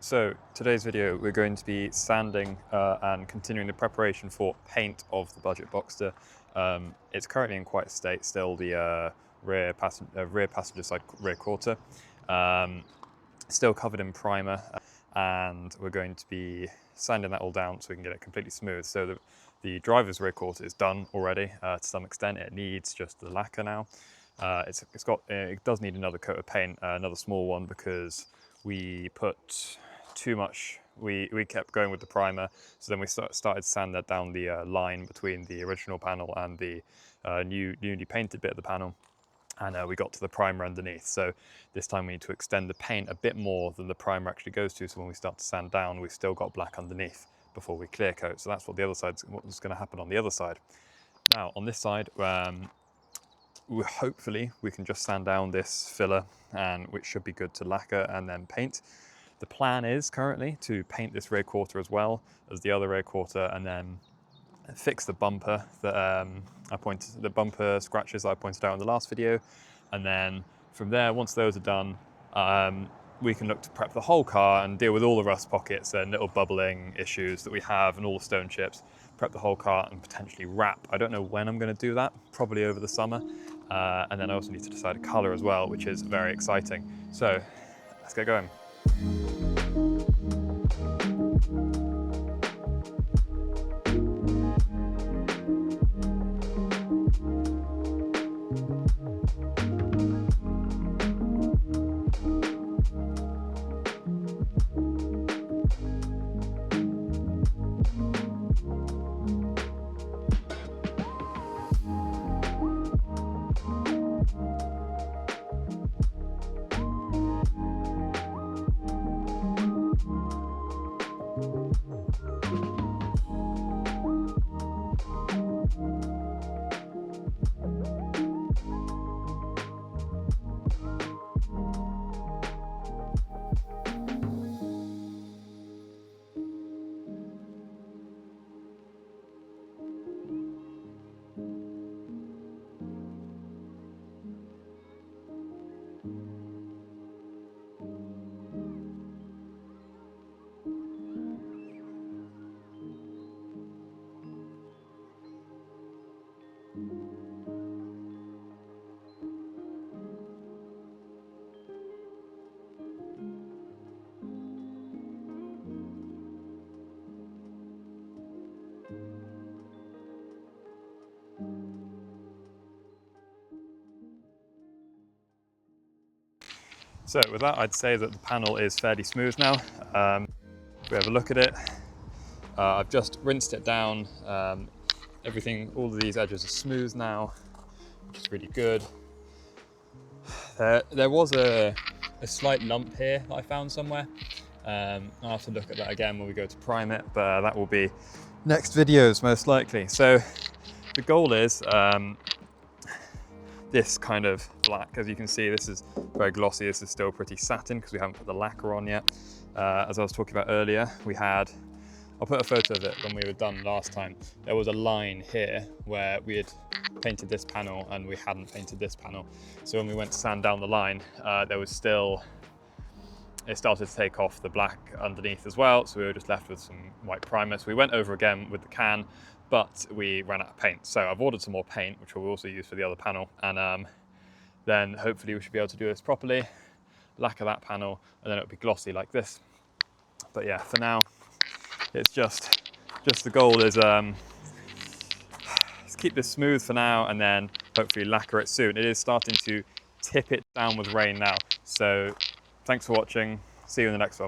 So today's video we're going to be sanding and continuing the preparation for paint of the Budget Boxster. It's currently in quite a state still, the rear passenger side rear quarter. Still covered in primer, and we're going to be sanding that all down so we can get it completely smooth. So the driver's rear quarter is done already to some extent. It needs just the lacquer now. It does need another coat of paint, another small one, because we put too much. We kept going with the primer, so then we started to sand that down the line between the original panel and the newly painted bit of the panel, and we got to the primer underneath. So this time we need to extend the paint a bit more than the primer actually goes to, so when we start to sand down we've still got black underneath before we clear coat. So that's what's going to happen on the other side. Now on this side, hopefully we can just sand down this filler, and which should be good to lacquer and then paint. The plan is currently to paint this rear quarter as well as the other rear quarter, and then fix the bumper that the bumper scratches that I pointed out in the last video. And then from there, once those are done, we can look to prep the whole car and deal with all the rust pockets and little bubbling issues that we have and all the stone chips. Prep the whole car and potentially wrap. I don't know when I'm going to do that, probably over the summer. And then I also need to decide a color as well, which is very exciting. So let's get going. So with that, I'd say that the panel is fairly smooth now. If we have a look at it, I've just rinsed it down. All of these edges are smooth now, which is really good. There was a slight lump here that I found somewhere. I'll have to look at that again when we go to prime it, but that will be next videos most likely. So the goal is this kind of black. As you can see, this is very glossy. This is still pretty satin because we haven't put the lacquer on yet. As I was talking about earlier, I'll put a photo of it when we were done last time. There was a line here where we had painted this panel and we hadn't painted this panel. So when we went to sand down the line, it started to take off the black underneath as well. So we were just left with some white primer. So we went over again with the can, but we ran out of paint. So I've ordered some more paint, which we'll also use for the other panel. And then hopefully we should be able to do this properly, lacquer that panel, and then it'll be glossy like this. But yeah, for now, it's just the goal is let's keep this smooth for now, and then hopefully lacquer it soon. It is starting to tip it down with rain now. So thanks for watching. See you in the next one.